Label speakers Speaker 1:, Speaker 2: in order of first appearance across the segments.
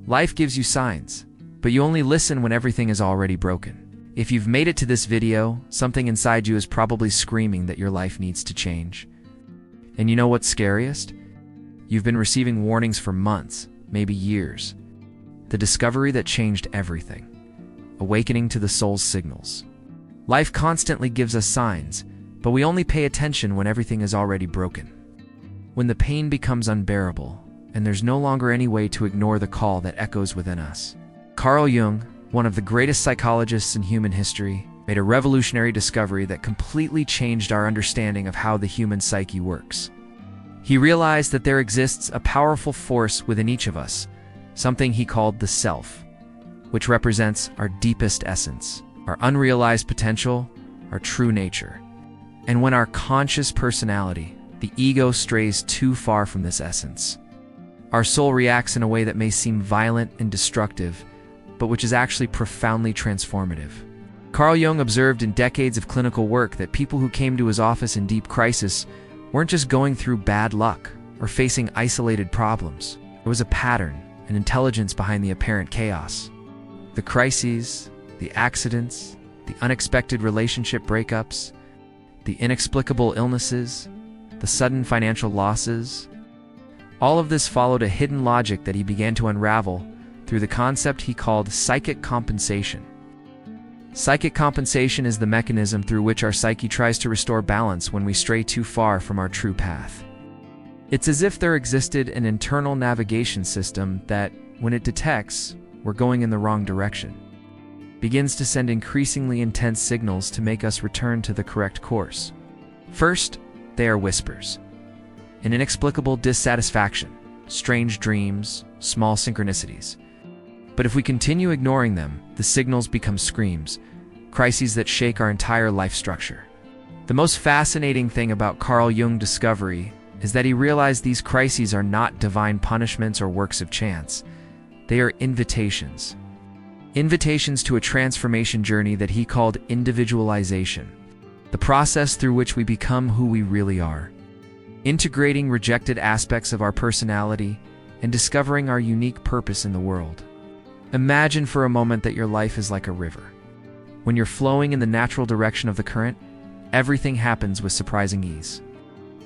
Speaker 1: Life gives you signs, but you only listen when everything is already broken. If you've made it to this video, something inside you is probably screaming that your life needs to change. And you know what's scariest? You've been receiving warnings for months, maybe years. The discovery that changed everything. Awakening to the soul's signals. Life constantly gives us signs, but we only pay attention when everything is already broken. When the pain becomes unbearable, and there's no longer any way to ignore the call that echoes within us. Carl Jung, one of the greatest psychologists in human history, made a revolutionary discovery that completely changed our understanding of how the human psyche works. He realized that there exists a powerful force within each of us, something he called the self, which represents our deepest essence, our unrealized potential, our true nature. And when our conscious personality, the ego, strays too far from this essence, our soul reacts in a way that may seem violent and destructive, but which is actually profoundly transformative. Carl Jung observed in decades of clinical work that people who came to his office in deep crisis weren't just going through bad luck or facing isolated problems. There was a pattern, an intelligence behind the apparent chaos. The crises, the accidents, the unexpected relationship breakups, the inexplicable illnesses, the sudden financial losses. All of this followed a hidden logic that he began to unravel through the concept he called psychic compensation. Psychic compensation is the mechanism through which our psyche tries to restore balance when we stray too far from our true path. It's as if there existed an internal navigation system that, when it detects we're going in the wrong direction, begins to send increasingly intense signals to make us return to the correct course. First, they are whispers. An inexplicable dissatisfaction, strange dreams, small synchronicities. But if we continue ignoring them, the signals become screams, crises that shake our entire life structure. The most fascinating thing about Carl Jung's discovery is that he realized these crises are not divine punishments or works of chance. They are invitations. Invitations to a transformation journey that he called individualization, the process through which we become who we really are, integrating rejected aspects of our personality and discovering our unique purpose in the world. Imagine for a moment that your life is like a river. When you're flowing in the natural direction of the current, everything happens with surprising ease.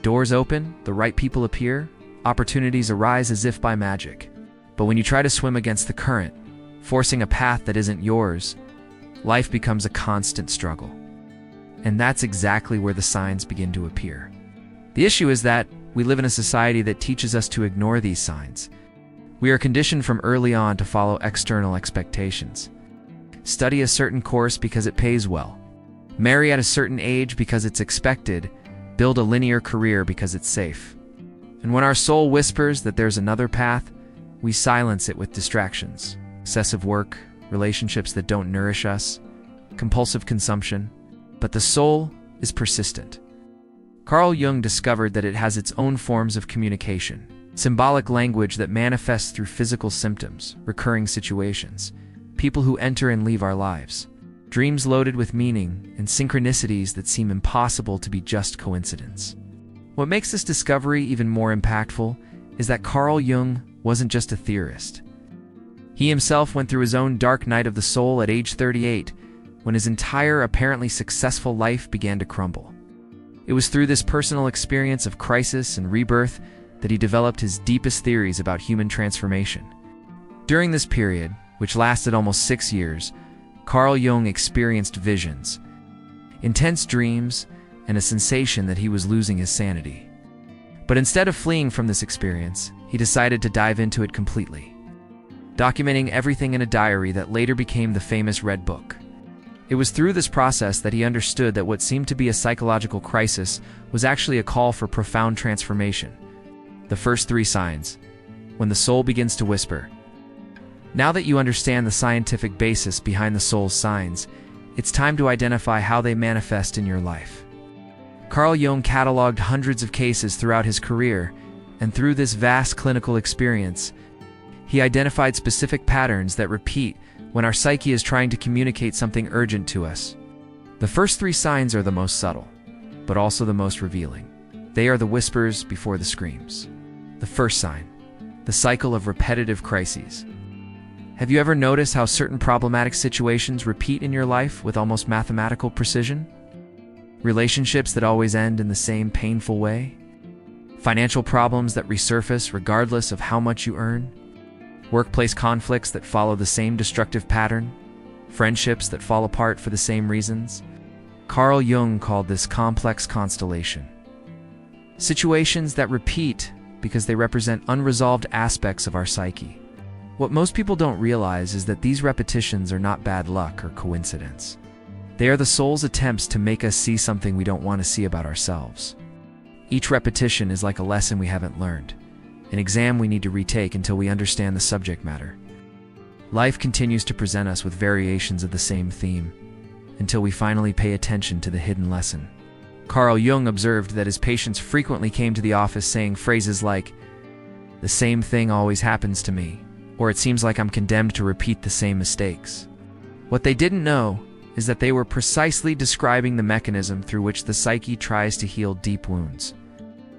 Speaker 1: Doors open, the right people appear, opportunities arise as if by magic. But when you try to swim against the current, forcing a path that isn't yours, life becomes a constant struggle. And that's exactly where the signs begin to appear. The issue is that we live in a society that teaches us to ignore these signs. We are conditioned from early on to follow external expectations. Study a certain course because it pays well. Marry at a certain age because it's expected. Build a linear career because it's safe. And when our soul whispers that there's another path, we silence it with distractions. Excessive work, relationships that don't nourish us, compulsive consumption. But the soul is persistent. Carl Jung discovered that it has its own forms of communication. Symbolic language that manifests through physical symptoms, recurring situations, people who enter and leave our lives, dreams loaded with meaning, and synchronicities that seem impossible to be just coincidence. What makes this discovery even more impactful is that Carl Jung wasn't just a theorist. He himself went through his own dark night of the soul at age 38, when his entire apparently successful life began to crumble. It was through this personal experience of crisis and rebirth that he developed his deepest theories about human transformation. During this period, which lasted almost 6 years, Carl Jung experienced visions, intense dreams, and a sensation that he was losing his sanity. But instead of fleeing from this experience, he decided to dive into it completely, documenting everything in a diary that later became the famous Red Book. It was through this process that he understood that what seemed to be a psychological crisis was actually a call for profound transformation. The first 3 signs, when the soul begins to whisper. Now that you understand the scientific basis behind the soul's signs, it's time to identify how they manifest in your life. Carl Jung cataloged hundreds of cases throughout his career, and through this vast clinical experience, he identified specific patterns that repeat when our psyche is trying to communicate something urgent to us. The first 3 signs are the most subtle, but also the most revealing. They are the whispers before the screams. The first sign, the cycle of repetitive crises. Have you ever noticed how certain problematic situations repeat in your life with almost mathematical precision? Relationships that always end in the same painful way? Financial problems that resurface regardless of how much you earn? Workplace conflicts that follow the same destructive pattern? Friendships that fall apart for the same reasons? Carl Jung called this complex constellation. Situations that repeat because they represent unresolved aspects of our psyche. What most people don't realize is that these repetitions are not bad luck or coincidence. They are the soul's attempts to make us see something we don't want to see about ourselves. Each repetition is like a lesson we haven't learned, an exam we need to retake until we understand the subject matter. Life continues to present us with variations of the same theme, until we finally pay attention to the hidden lesson. Carl Jung observed that his patients frequently came to the office saying phrases like, "The same thing always happens to me," or "It seems like I'm condemned to repeat the same mistakes." What they didn't know is that they were precisely describing the mechanism through which the psyche tries to heal deep wounds.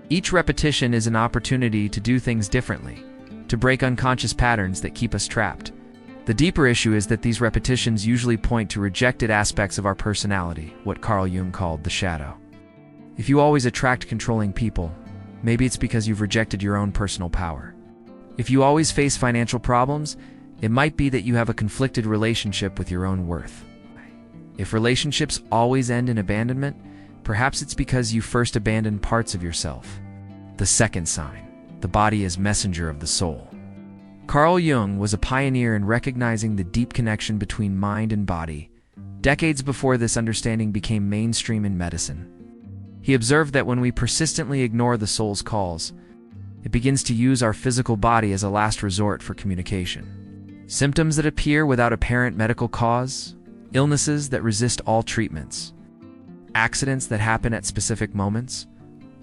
Speaker 1: Each repetition is an opportunity to do things differently, to break unconscious patterns that keep us trapped. The deeper issue is that these repetitions usually point to rejected aspects of our personality, what Carl Jung called the shadow. If you always attract controlling people, maybe it's because you've rejected your own personal power. If you always face financial problems, it might be that you have a conflicted relationship with your own worth. If relationships always end in abandonment, perhaps it's because you first abandoned parts of yourself. The second sign: the body is messenger of the soul. Carl Jung was a pioneer in recognizing the deep connection between mind and body, decades before this understanding became mainstream in medicine. He observed that when we persistently ignore the soul's calls, it begins to use our physical body as a last resort for communication. Symptoms that appear without apparent medical cause, illnesses that resist all treatments, accidents that happen at specific moments,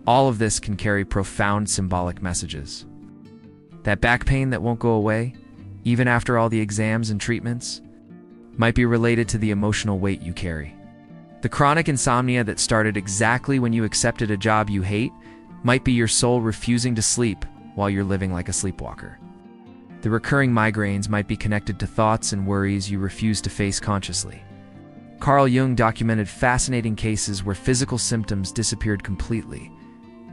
Speaker 1: all of this can carry profound symbolic messages. That back pain that won't go away, even after all the exams and treatments, might be related to the emotional weight you carry. The chronic insomnia that started exactly when you accepted a job you hate might be your soul refusing to sleep while you're living like a sleepwalker. The recurring migraines might be connected to thoughts and worries you refuse to face consciously. Carl Jung documented fascinating cases where physical symptoms disappeared completely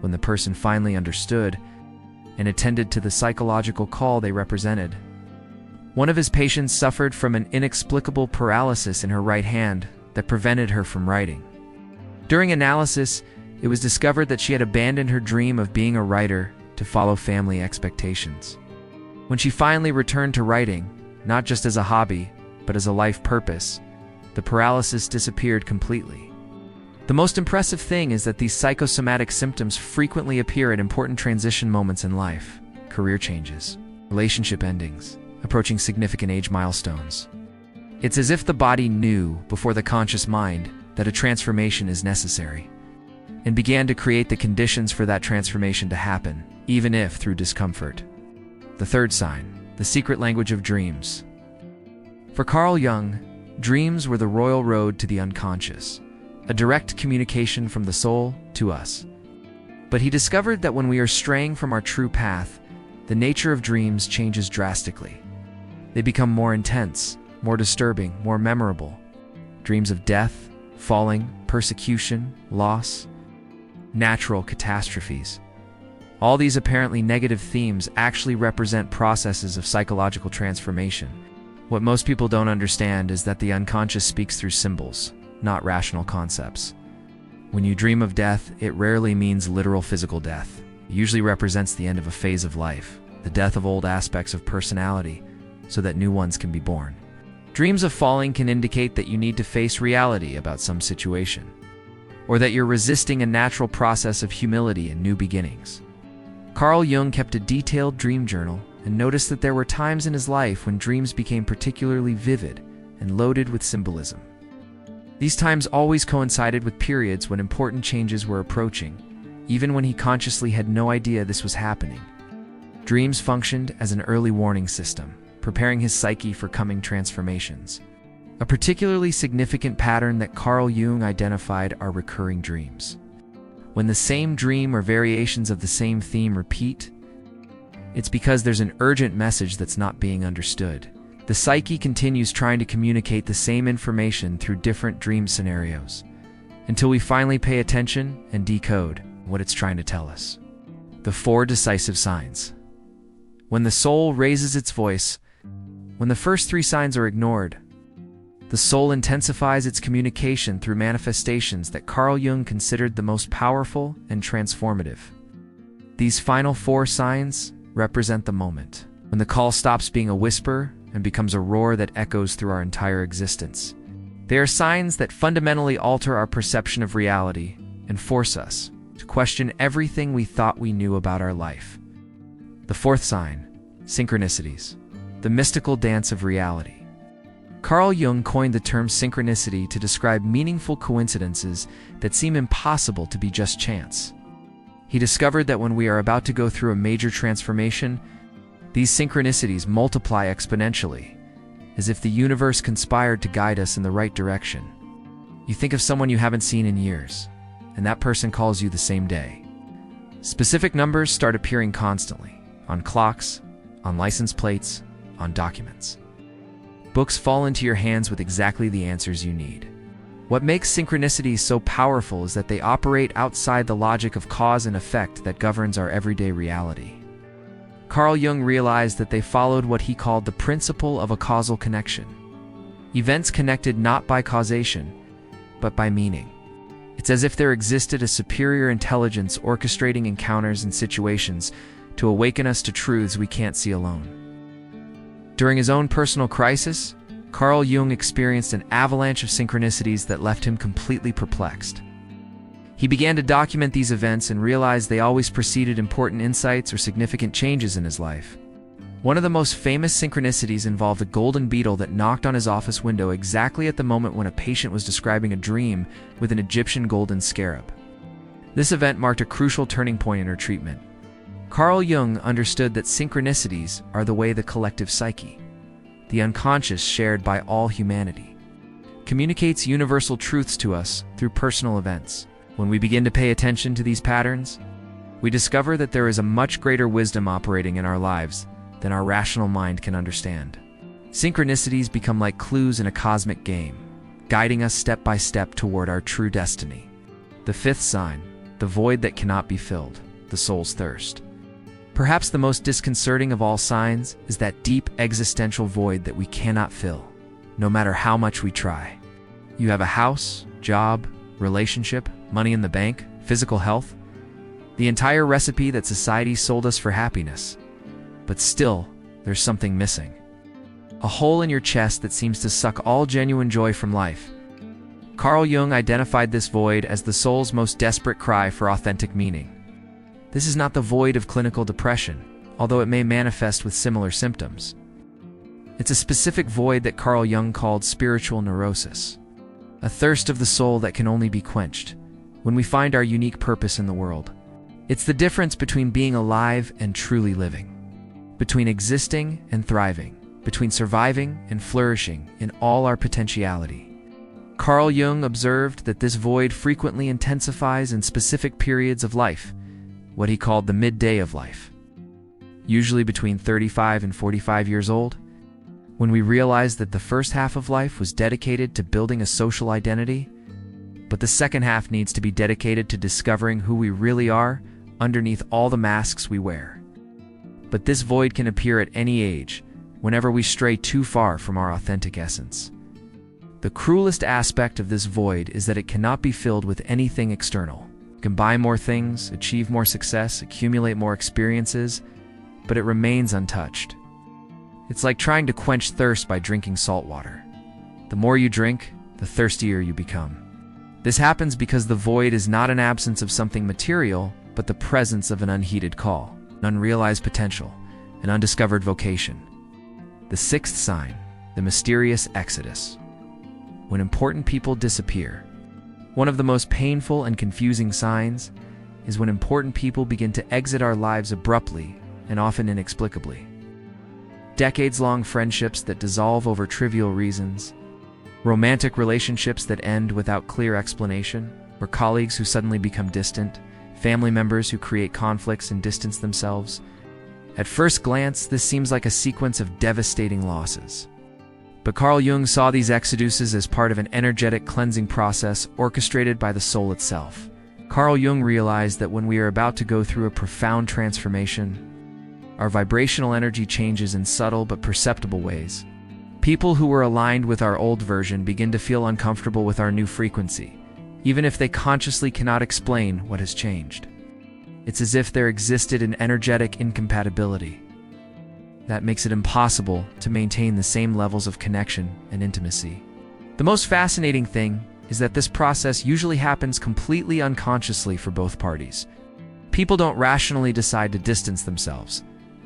Speaker 1: when the person finally understood and attended to the psychological call they represented. One of his patients suffered from an inexplicable paralysis in her right hand that prevented her from writing. During analysis, it was discovered that she had abandoned her dream of being a writer to follow family expectations. When she finally returned to writing, not just as a hobby, but as a life purpose, the paralysis disappeared completely. The most impressive thing is that these psychosomatic symptoms frequently appear at important transition moments in life: career changes, relationship endings, approaching significant age milestones. It's as if the body knew before the conscious mind that a transformation is necessary, and began to create the conditions for that transformation to happen, even if through discomfort. The third sign: the secret language of dreams. For Carl Jung, dreams were the royal road to the unconscious, a direct communication from the soul to us. But he discovered that when we are straying from our true path, the nature of dreams changes drastically. They become more intense, more disturbing, more memorable. Dreams of death, falling, persecution, loss, natural catastrophes. All these apparently negative themes actually represent processes of psychological transformation. What most people don't understand is that the unconscious speaks through symbols, not rational concepts. When you dream of death, it rarely means literal physical death. It usually represents the end of a phase of life, the death of old aspects of personality, so that new ones can be born. Dreams of falling can indicate that you need to face reality about some situation, or that you're resisting a natural process of humility and new beginnings. Carl Jung kept a detailed dream journal and noticed that there were times in his life when dreams became particularly vivid and loaded with symbolism. These times always coincided with periods when important changes were approaching, even when he consciously had no idea this was happening. Dreams functioned as an early warning system, preparing his psyche for coming transformations. A particularly significant pattern that Carl Jung identified are recurring dreams. When the same dream or variations of the same theme repeat, it's because there's an urgent message that's not being understood. The psyche continues trying to communicate the same information through different dream scenarios, until we finally pay attention and decode what it's trying to tell us. The 4 decisive signs. When the soul raises its voice, when the first 3 signs are ignored, the soul intensifies its communication through manifestations that Carl Jung considered the most powerful and transformative. These final 4 signs represent the moment when the call stops being a whisper and becomes a roar that echoes through our entire existence. They are signs that fundamentally alter our perception of reality and force us to question everything we thought we knew about our life. The 4th sign, synchronicities, the mystical dance of reality. Carl Jung coined the term synchronicity to describe meaningful coincidences that seem impossible to be just chance. He discovered that when we are about to go through a major transformation, these synchronicities multiply exponentially, as if the universe conspired to guide us in the right direction. You think of someone you haven't seen in years, and that person calls you the same day. Specific numbers start appearing constantly, on clocks, on license plates, on documents. Books fall into your hands with exactly the answers you need. What makes synchronicities so powerful is that they operate outside the logic of cause and effect that governs our everyday reality. Carl Jung realized that they followed what he called the principle of a causal connection. Events connected not by causation, but by meaning. It's as if there existed a superior intelligence orchestrating encounters and situations to awaken us to truths we can't see alone. During his own personal crisis, Carl Jung experienced an avalanche of synchronicities that left him completely perplexed. He began to document these events and realized they always preceded important insights or significant changes in his life. One of the most famous synchronicities involved a golden beetle that knocked on his office window exactly at the moment when a patient was describing a dream with an Egyptian golden scarab. This event marked a crucial turning point in her treatment. Carl Jung understood that synchronicities are the way the collective psyche, the unconscious shared by all humanity, communicates universal truths to us through personal events. When we begin to pay attention to these patterns, we discover that there is a much greater wisdom operating in our lives than our rational mind can understand. Synchronicities become like clues in a cosmic game, guiding us step by step toward our true destiny. The 5th sign, the void that cannot be filled, the soul's thirst. Perhaps the most disconcerting of all signs is that deep existential void that we cannot fill, no matter how much we try. You have a house, job, relationship, money in the bank, physical health, the entire recipe that society sold us for happiness. But still, there's something missing. A hole in your chest that seems to suck all genuine joy from life. Carl Jung identified this void as the soul's most desperate cry for authentic meaning. This is not the void of clinical depression, although it may manifest with similar symptoms. It's a specific void that Carl Jung called spiritual neurosis, a thirst of the soul that can only be quenched when we find our unique purpose in the world. It's the difference between being alive and truly living, between existing and thriving, between surviving and flourishing in all our potentiality. Carl Jung observed that this void frequently intensifies in specific periods of life, what he called the midday of life. Usually between 35 and 45 years old, when we realized that the first half of life was dedicated to building a social identity, but the second half needs to be dedicated to discovering who we really are underneath all the masks we wear. But this void can appear at any age, whenever we stray too far from our authentic essence. The cruelest aspect of this void is that it cannot be filled with anything external. You can buy more things, achieve more success, accumulate more experiences, but it remains untouched. It's like trying to quench thirst by drinking salt water. The more you drink, the thirstier you become. This happens because the void is not an absence of something material, but the presence of an unheeded call, an unrealized potential, an undiscovered vocation. The 6th sign, the mysterious exodus. When important people disappear. One of the most painful and confusing signs is when important people begin to exit our lives abruptly and often inexplicably. Decades-long friendships that dissolve over trivial reasons, romantic relationships that end without clear explanation, or colleagues who suddenly become distant, family members who create conflicts and distance themselves. At first glance, this seems like a sequence of devastating losses. But Carl Jung saw these exoduses as part of an energetic cleansing process orchestrated by the soul itself. Carl Jung realized that when we are about to go through a profound transformation, our vibrational energy changes in subtle but perceptible ways. People who were aligned with our old version begin to feel uncomfortable with our new frequency, even if they consciously cannot explain what has changed. It's as if there existed an energetic incompatibility that makes it impossible to maintain the same levels of connection and intimacy. The most fascinating thing is that this process usually happens completely unconsciously for both parties. People don't rationally decide to distance themselves.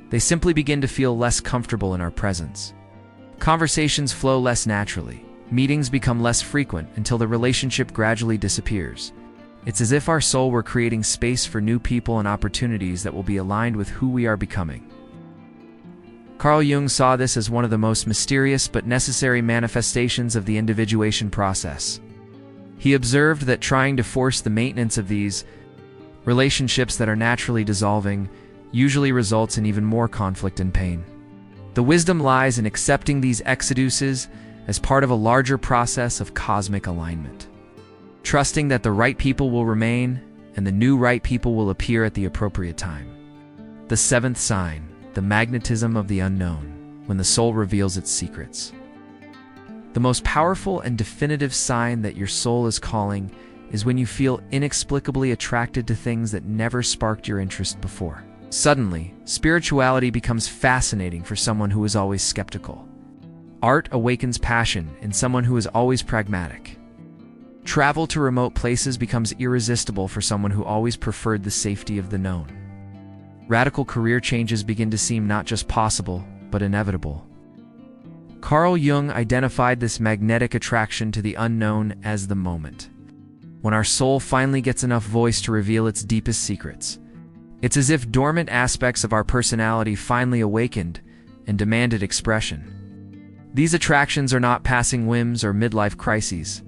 Speaker 1: They simply begin to feel less comfortable in our presence. Conversations flow less naturally. Meetings become less frequent until the relationship gradually disappears. It's as if our soul were creating space for new people and opportunities that will be aligned with who we are becoming. Carl Jung saw this as one of the most mysterious but necessary manifestations of the individuation process. He observed that trying to force the maintenance of these relationships that are naturally dissolving usually results in even more conflict and pain. The wisdom lies in accepting these exoduses as part of a larger process of cosmic alignment, trusting that the right people will remain and the new right people will appear at the appropriate time. The seventh sign, the magnetism of the unknown, when the soul reveals its secrets. The most powerful and definitive sign that your soul is calling is when you feel inexplicably attracted to things that never sparked your interest before. Suddenly, spirituality becomes fascinating for someone who is always skeptical. Art awakens passion in someone who is always pragmatic. Travel to remote places becomes irresistible for someone who always preferred the safety of the known. Radical career changes begin to seem not just possible, but inevitable. Carl Jung identified this magnetic attraction to the unknown as the moment, when our soul finally gets enough voice to reveal its deepest secrets. It's as if dormant aspects of our personality finally awakened and demanded expression. These attractions are not passing whims or midlife crises.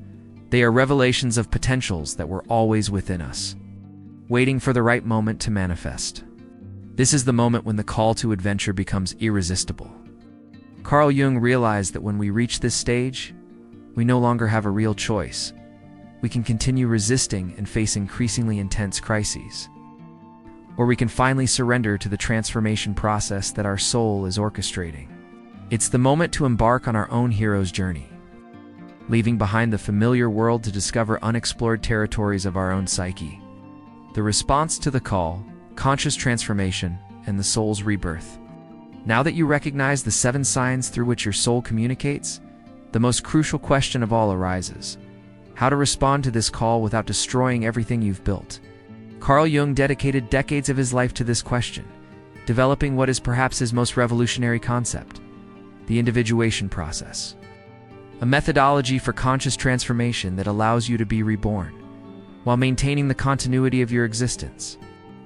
Speaker 1: They are revelations of potentials that were always within us, waiting for the right moment to manifest. This is the moment when the call to adventure becomes irresistible. Carl Jung realized that when we reach this stage, we no longer have a real choice. We can continue resisting and face increasingly intense crises, or we can finally surrender to the transformation process that our soul is orchestrating. It's the moment to embark on our own hero's journey, leaving behind the familiar world to discover unexplored territories of our own psyche. The response to the call, conscious transformation, and the soul's rebirth. Now that you recognize the 7 signs through which your soul communicates, the most crucial question of all arises: how to respond to this call without destroying everything you've built. Carl Jung dedicated decades of his life to this question, developing what is perhaps his most revolutionary concept: the individuation process. A methodology for conscious transformation that allows you to be reborn, while maintaining the continuity of your existence.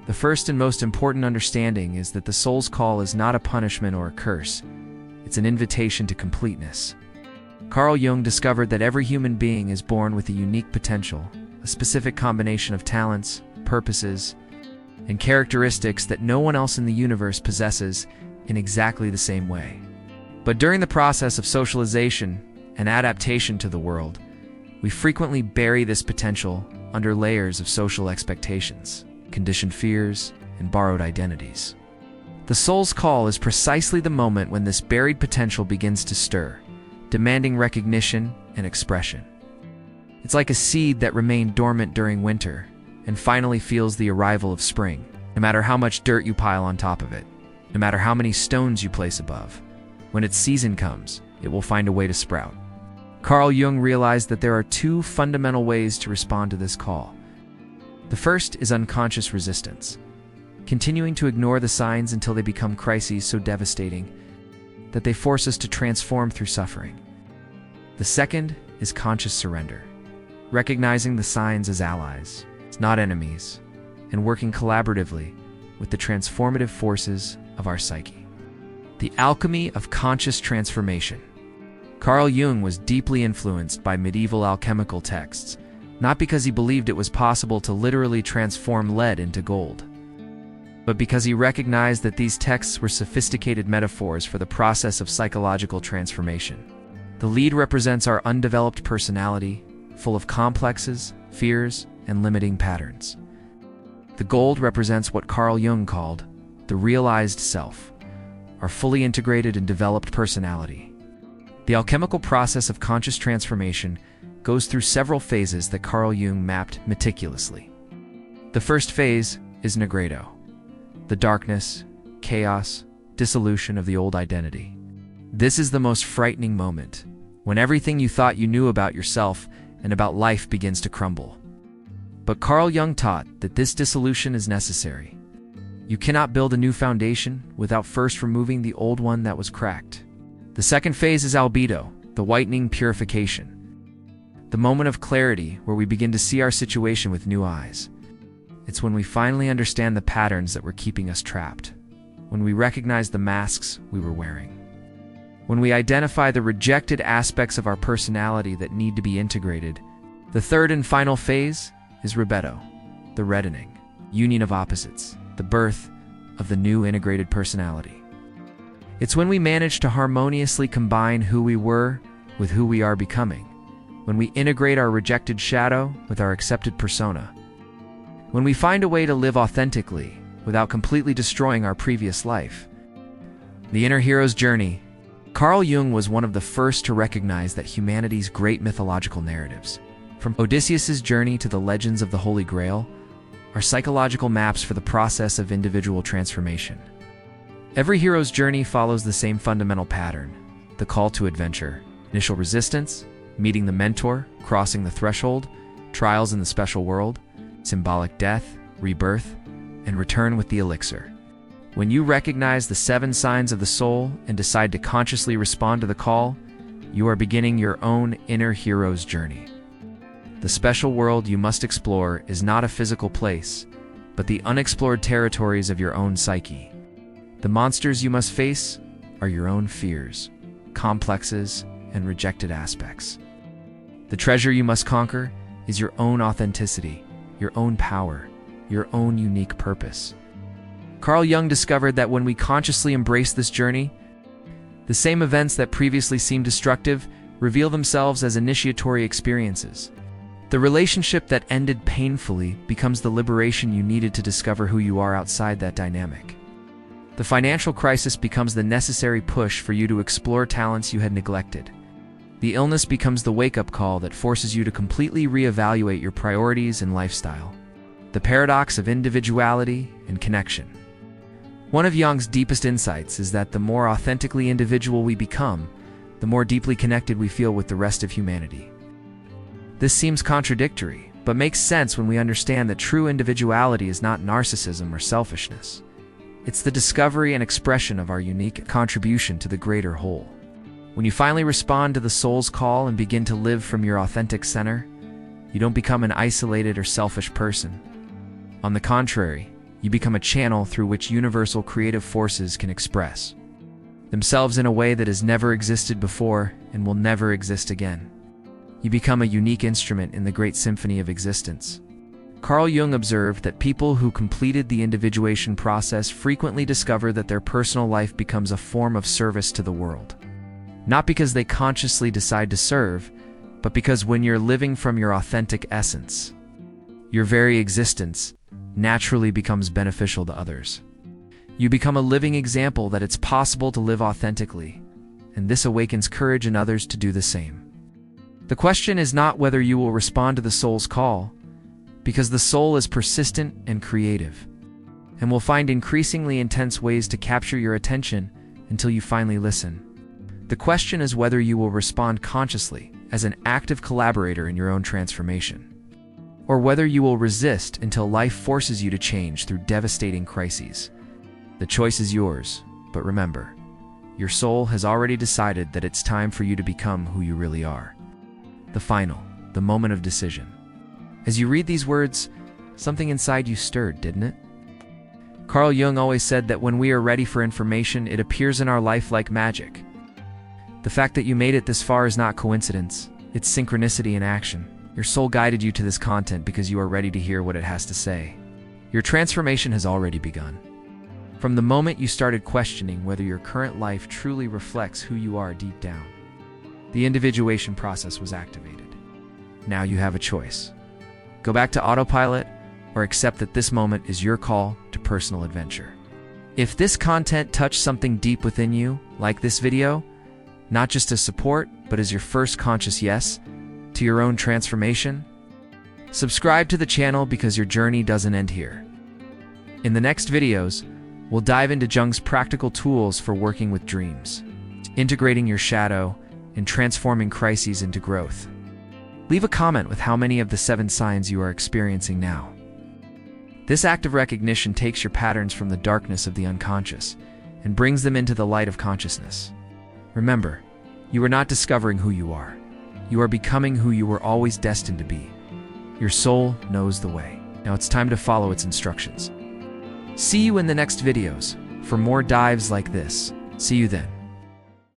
Speaker 1: The first and most important understanding is that the soul's call is not a punishment or a curse. It's an invitation to completeness. Carl Jung discovered that every human being is born with a unique potential, a specific combination of talents, purposes, and characteristics that no one else in the universe possesses in exactly the same way. But during the process of socialization and adaptation to the world, we frequently bury this potential under layers of social expectations, conditioned fears, and borrowed identities. The soul's call is precisely the moment when this buried potential begins to stir, demanding recognition and expression. It's like a seed that remained dormant during winter and finally feels the arrival of spring. No matter how much dirt you pile on top of it, no matter how many stones you place above, when its season comes, it will find a way to sprout. Carl Jung realized that there are 2 fundamental ways to respond to this call. The first is unconscious resistance, continuing to ignore the signs until they become crises so devastating that they force us to transform through suffering. The second is conscious surrender, recognizing the signs as allies, not enemies, and working collaboratively with the transformative forces of our psyche. The alchemy of conscious transformation. Carl Jung was deeply influenced by medieval alchemical texts, not because he believed it was possible to literally transform lead into gold, but because he recognized that these texts were sophisticated metaphors for the process of psychological transformation. The lead represents our undeveloped personality, full of complexes, fears, and limiting patterns. The gold represents what Carl Jung called the realized self, our fully integrated and developed personality. The alchemical process of conscious transformation goes through several phases that Carl Jung mapped meticulously. The first phase is nigredo, the darkness, chaos, dissolution of the old identity. This is the most frightening moment, when everything you thought you knew about yourself and about life begins to crumble. But Carl Jung taught that this dissolution is necessary. You cannot build a new foundation without first removing the old one that was cracked. The second phase is albedo, the whitening purification. The moment of clarity where we begin to see our situation with new eyes. It's when we finally understand the patterns that were keeping us trapped, when we recognize the masks we were wearing, when we identify the rejected aspects of our personality that need to be integrated. The third and final phase is rebirth, the reddening, union of opposites, the birth of the new integrated personality. It's when we manage to harmoniously combine who we were with who we are becoming, when we integrate our rejected shadow with our accepted persona, when we find a way to live authentically without completely destroying our previous life. The inner hero's journey. Carl Jung was one of the first to recognize that humanity's great mythological narratives, from Odysseus's journey to the legends of the Holy Grail, are psychological maps for the process of individual transformation. Every hero's journey follows the same fundamental pattern: the call to adventure, initial resistance, meeting the mentor, crossing the threshold, trials in the special world, symbolic death, rebirth, and return with the elixir. When you recognize the 7 signs of the soul and decide to consciously respond to the call, you are beginning your own inner hero's journey. The special world you must explore is not a physical place, but the unexplored territories of your own psyche. The monsters you must face are your own fears, complexes, and rejected aspects. The treasure you must conquer is your own authenticity, your own power, your own unique purpose. Carl Jung discovered that when we consciously embrace this journey, the same events that previously seemed destructive reveal themselves as initiatory experiences. The relationship that ended painfully becomes the liberation you needed to discover who you are outside that dynamic. The financial crisis becomes the necessary push for you to explore talents you had neglected. The illness becomes the wake-up call that forces you to completely reevaluate your priorities and lifestyle. The paradox of individuality and connection. One of Jung's deepest insights is that the more authentically individual we become, the more deeply connected we feel with the rest of humanity. This seems contradictory, but makes sense when we understand that true individuality is not narcissism or selfishness. It's the discovery and expression of our unique contribution to the greater whole. When you finally respond to the soul's call and begin to live from your authentic center, you don't become an isolated or selfish person. On the contrary, you become a channel through which universal creative forces can express themselves in a way that has never existed before and will never exist again. You become a unique instrument in the great symphony of existence. Carl Jung observed that people who completed the individuation process frequently discover that their personal life becomes a form of service to the world. Not because they consciously decide to serve, but because when you're living from your authentic essence, your very existence naturally becomes beneficial to others. You become a living example that it's possible to live authentically, and this awakens courage in others to do the same. The question is not whether you will respond to the soul's call, because the soul is persistent and creative, and will find increasingly intense ways to capture your attention until you finally listen. The question is whether you will respond consciously as an active collaborator in your own transformation, or whether you will resist until life forces you to change through devastating crises. The choice is yours, but remember, your soul has already decided that it's time for you to become who you really are. The moment of decision. As you read these words, something inside you stirred, didn't it? Carl Jung always said that when we are ready for information, it appears in our life like magic. The fact that you made it this far is not coincidence, it's synchronicity in action. Your soul guided you to this content because you are ready to hear what it has to say. Your transformation has already begun. From the moment you started questioning whether your current life truly reflects who you are deep down. The individuation process was activated. Now you have a choice. Go back to autopilot or accept that this moment is your call to personal adventure. If this content touched something deep within you, like this video, not just as support, but as your first conscious yes to your own transformation, subscribe to the channel because your journey doesn't end here. In the next videos, we'll dive into Jung's practical tools for working with dreams, integrating your shadow, and transforming crises into growth. Leave a comment with how many of the 7 signs you are experiencing now. This act of recognition takes your patterns from the darkness of the unconscious and brings them into the light of consciousness. Remember, you are not discovering who you are. You are becoming who you were always destined to be. Your soul knows the way. Now it's time to follow its instructions. See you in the next videos for more dives like this. See you then.